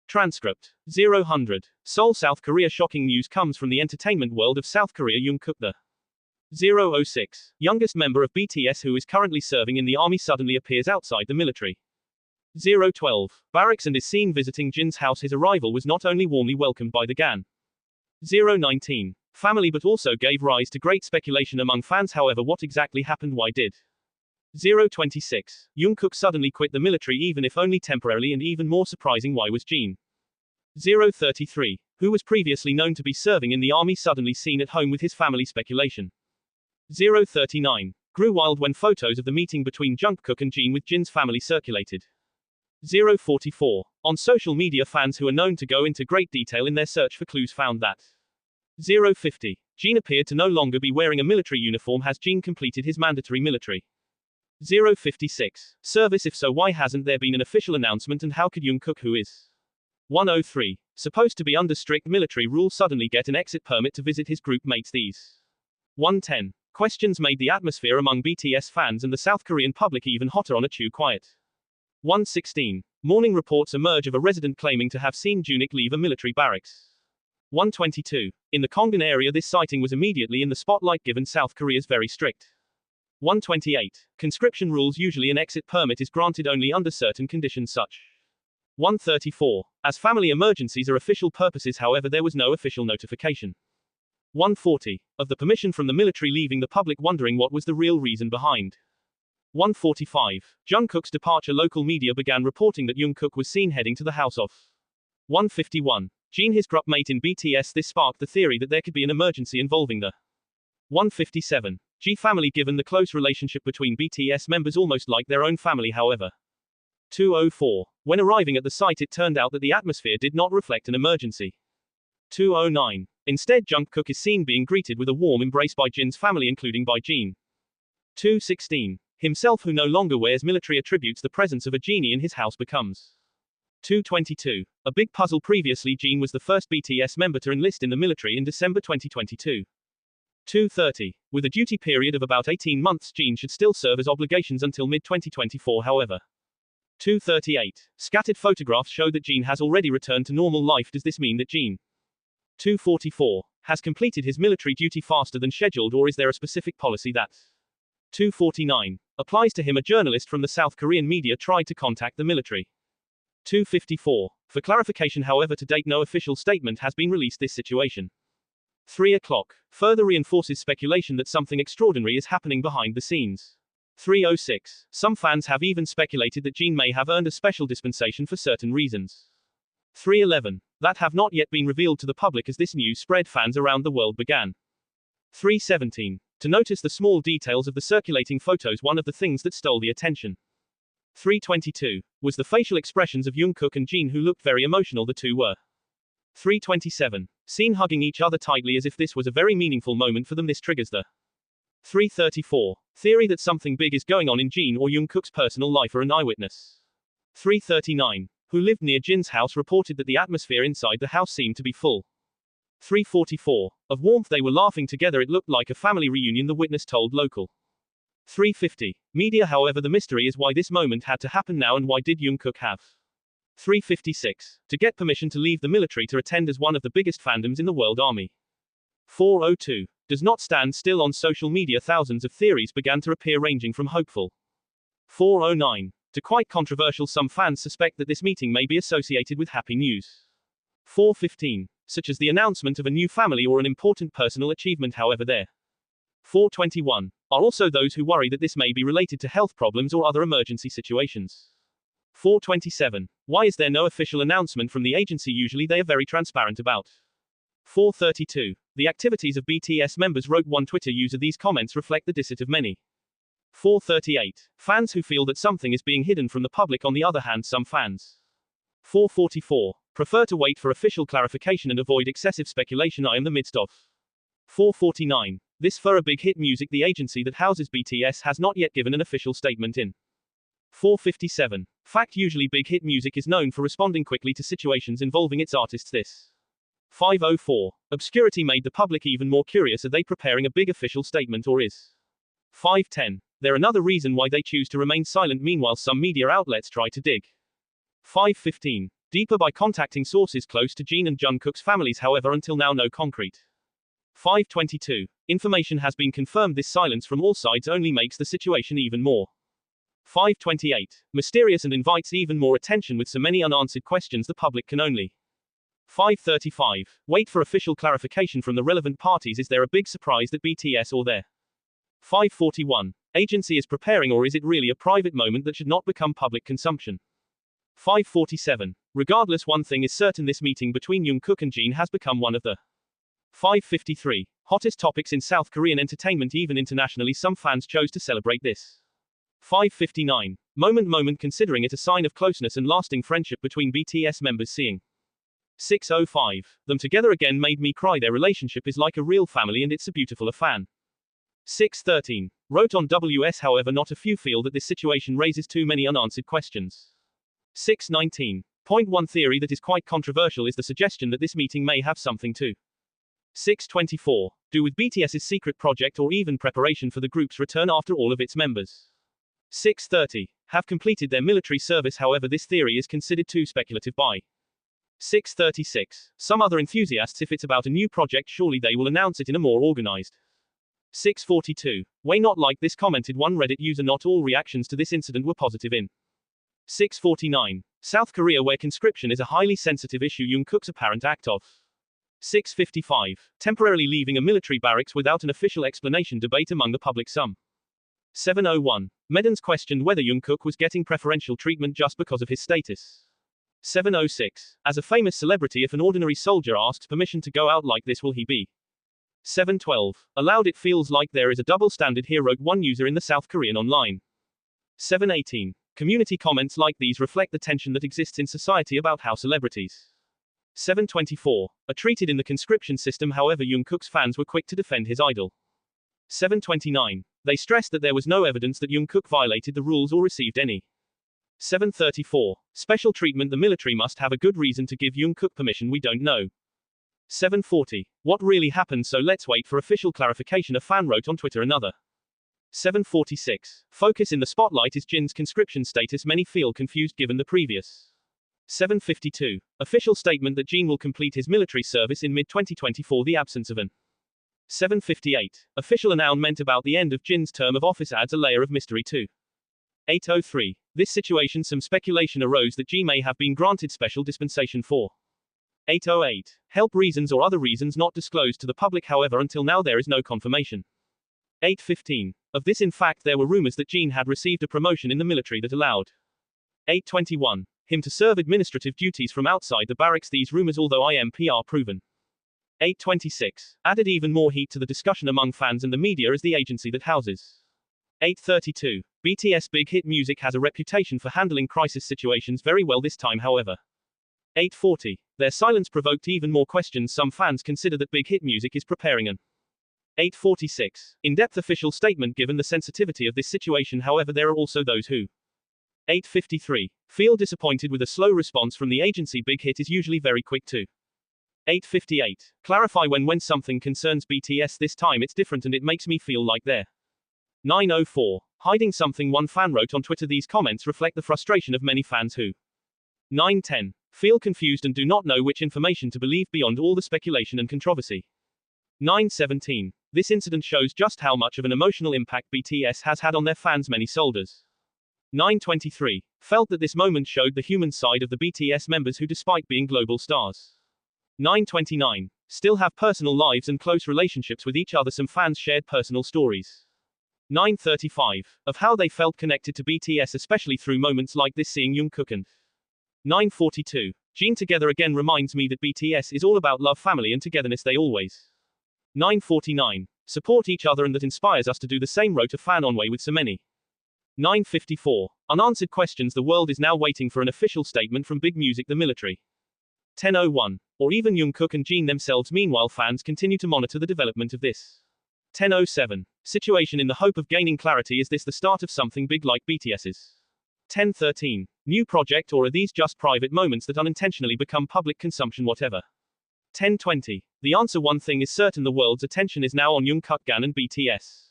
Transcript. 0:100. Seoul, South Korea. Shocking news comes from the entertainment world of South Korea. Jungkook, the 0:06 youngest member of BTS who is currently serving in the army, suddenly appears outside the military. 0:12 barracks and is seen visiting Jin's house. His arrival was not only warmly welcomed by the Gan 0:19 family but also gave rise to great speculation among fans. However, what exactly happened? Why did 0:26 Jungkook suddenly quit the military, even if only temporarily, and even more surprising, why was Jin 0:33, who was previously known to be serving in the army, suddenly seen at home with his family? Speculation. 0:39 grew wild when photos of the meeting between Jungkook and Jin with Jin's family circulated. 0:44 on social media, fans who are known to go into great detail in their search for clues found that 0:50 Jin appeared to no longer be wearing a military uniform. Has Jin completed his mandatory military 0:56 service? If so, why hasn't there been an official announcement, and how could Jungkook, who is 103 supposed to be under strict military rule, suddenly get an exit permit to visit his group mates? These 110 questions made the atmosphere among BTS fans and the South Korean public even hotter on a too quiet 116 morning. Reports emerge of a resident claiming to have seen Jungkook leave a military barracks 122 in the Kongan area. This sighting was immediately in the spotlight given South Korea's very strict 128 conscription rules. Usually an exit permit is granted only under certain conditions, such 134 as family emergencies or official purposes. However, there was no official notification 140 of the permission from the military, leaving the public wondering what was the real reason behind 145 Jungkook's departure. Local media began reporting that Jungkook was seen heading to the house of 151 Jin, his group mate in BTS. This sparked the theory that there could be an emergency involving the 157 G family, given the close relationship between BTS members, almost like their own family. However, 2:04 when arriving at the site, it turned out that the atmosphere did not reflect an emergency. 2:09 instead, Jungkook is seen being greeted with a warm embrace by Jin's family, including by Jin 2:16 himself, who no longer wears military attributes. The presence of a genie in his house becomes 2:22 a big puzzle. Previously, Jin was the first BTS member to enlist in the military in December 2022. 2:30 with a duty period of about 18 months, Jin should still serve as obligations until mid-2024. However, 2:38 scattered photographs show that Jin has already returned to normal life. Does this mean that Jin 2:44 has completed his military duty faster than scheduled, or is there a specific policy that 2:49 applies to him? A journalist from the South Korean media tried to contact the military 2:54 for clarification. However, to date no official statement has been released. This situation 3 o'clock further reinforces speculation that something extraordinary is happening behind the scenes. 3:06 some fans have even speculated that Jin may have earned a special dispensation for certain reasons. 3:11 that have not yet been revealed to the public. As this news spread, fans around the world began 3:17 to notice the small details of the circulating photos. One of the things that stole the attention 3:22 was the facial expressions of Jungkook and Jin, who looked very emotional. The two were 3:27 seen hugging each other tightly as if this was a very meaningful moment for them. This triggers the 3:34 theory that something big is going on in Jin or Jungkook's personal life, or an eyewitness 3:39 who lived near Jin's house reported that the atmosphere inside the house seemed to be full 3:44 of warmth. They were laughing together. It looked like a family reunion, the witness told local 3:50 media. However, the mystery is why this moment had to happen now, and why did Jungkook have 3:56 to get permission to leave the military to attend as one of the biggest fandoms in the world, Army 402 does not stand still. On social media, thousands of theories began to appear, ranging from hopeful 409 to quite controversial. Some fans suspect that this meeting may be associated with happy news 415 such as the announcement of a new family or an important personal achievement. However, there 421 are also those who worry that this may be related to health problems or other emergency situations. 427 why is there no official announcement from the agency? Usually they are very transparent about 432 the activities of BTS members, wrote one Twitter user. These comments reflect the dissent of many 438 fans who feel that something is being hidden from the public. On the other hand, some fans 444 prefer to wait for official clarification and avoid excessive speculation. I am the midst of 449 this for a big hit music. The agency that houses BTS has not yet given an official statement in 457 fact. Usually big hit music is known for responding quickly to situations involving its artists. This 504 obscurity made the public even more curious. Are they preparing a big official statement, or is 510 there another reason why they choose to remain silent? Meanwhile, some media outlets try to dig 515 Deeper by contacting sources close to Jin and Jungkook's families, however, until now no concrete. 522. Information has been confirmed. This silence from all sides only makes the situation even more. 528. Mysterious and invites even more attention with so many unanswered questions the public can only. 535. Wait for official clarification from the relevant parties. Is there a big surprise that BTS or their 541 agency is preparing, or is it really a private moment that should not become public consumption? 547. Regardless, one thing is certain, this meeting between Jungkook and Jin has become one of the 553 hottest topics in South Korean entertainment. Even internationally, some fans chose to celebrate this 559 moment, considering it a sign of closeness and lasting friendship between BTS members. Seeing 605 them together again made me cry. Their relationship is like a real family and it's a beautiful fan. 613 wrote on WS. However, not a few feel that this situation raises too many unanswered questions. 619. One theory that is quite controversial is the suggestion that this meeting may have something to 624 do with BTS's secret project or even preparation for the group's return after all of its members 630 have completed their military service. However, this theory is considered too speculative by 636 some other enthusiasts. If it's about a new project, surely they will announce it in a more organized 642 way. Not like this, commented one Reddit user. Not all reactions to this incident were positive. In 649 South Korea, where conscription is a highly sensitive issue, Jungkook's apparent act of 655 temporarily leaving a military barracks without an official explanation, debate among the public. Some 701 Medans questioned whether Jungkook was getting preferential treatment just because of his status. 706 as a famous celebrity, if an ordinary soldier asks permission to go out like this, will he be 712 allowed? It feels like there is a double standard here, wrote one user in the South Korean online. 718 community comments like these reflect the tension that exists in society about how celebrities 724 are treated in the conscription system. However, Jungkook's fans were quick to defend his idol. 729 they stressed that there was no evidence that Jungkook violated the rules or received any 734 special treatment. The military must have a good reason to give Jungkook permission. We don't know. 740 what really happened, so let's wait for official clarification, a fan wrote on Twitter. Another 746 focus in the spotlight is Jin's conscription status. Many feel confused given the previous 752 official statement that Jin will complete his military service in mid-2024. The absence of an 758 official announcement about the end of Jin's term of office adds a layer of mystery to 803 this situation. Some speculation arose that Jin may have been granted special dispensation for 808 help reasons or other reasons not disclosed to the public. However, until now there is no confirmation. 815 of this. In fact, there were rumors that Jin had received a promotion in the military that allowed 821 him to serve administrative duties from outside the barracks. These rumors, although IMP, are proven. 826 added even more heat to the discussion among fans and the media as the agency that houses 832 BTS big hit music has a reputation for handling crisis situations very well. This time, however, 840 their silence provoked even more questions. Some fans consider that big hit music is preparing an 846 in-depth official statement given the sensitivity of this situation. However, there are also those who 853 feel disappointed with a slow response from the agency. Big hit is usually very quick to 858 clarify when something concerns BTS. This time it's different and it makes me feel like they're 904 hiding something, one fan wrote on Twitter. These comments reflect the frustration of many fans who 910 feel confused and do not know which information to believe beyond all the speculation and controversy. 917 this incident shows just how much of an emotional impact BTS has had on their fans, many soldiers. 923 felt that this moment showed the human side of the BTS members who, despite being global stars, 929 still have personal lives and close relationships with each other. Some fans shared personal stories 935 of how they felt connected to BTS, especially through moments like this, seeing Jungkook and 942 Jin together again reminds me that BTS is all about love, family and togetherness. They always 949 support each other and that inspires us to do the same, wrote a fan on Way with so many. 954 unanswered questions. The world is now waiting for an official statement from Big Music, the military. 1001 or even Jungkook and Jin themselves. Meanwhile, fans continue to monitor the development of this 1007 situation in the hope of gaining clarity. Is this the start of something big like BTS's 1013 new project, or are these just private moments that unintentionally become public consumption? Whatever. 1020 the answer, one thing is certain, the world's attention is now on Jungkook and BTS.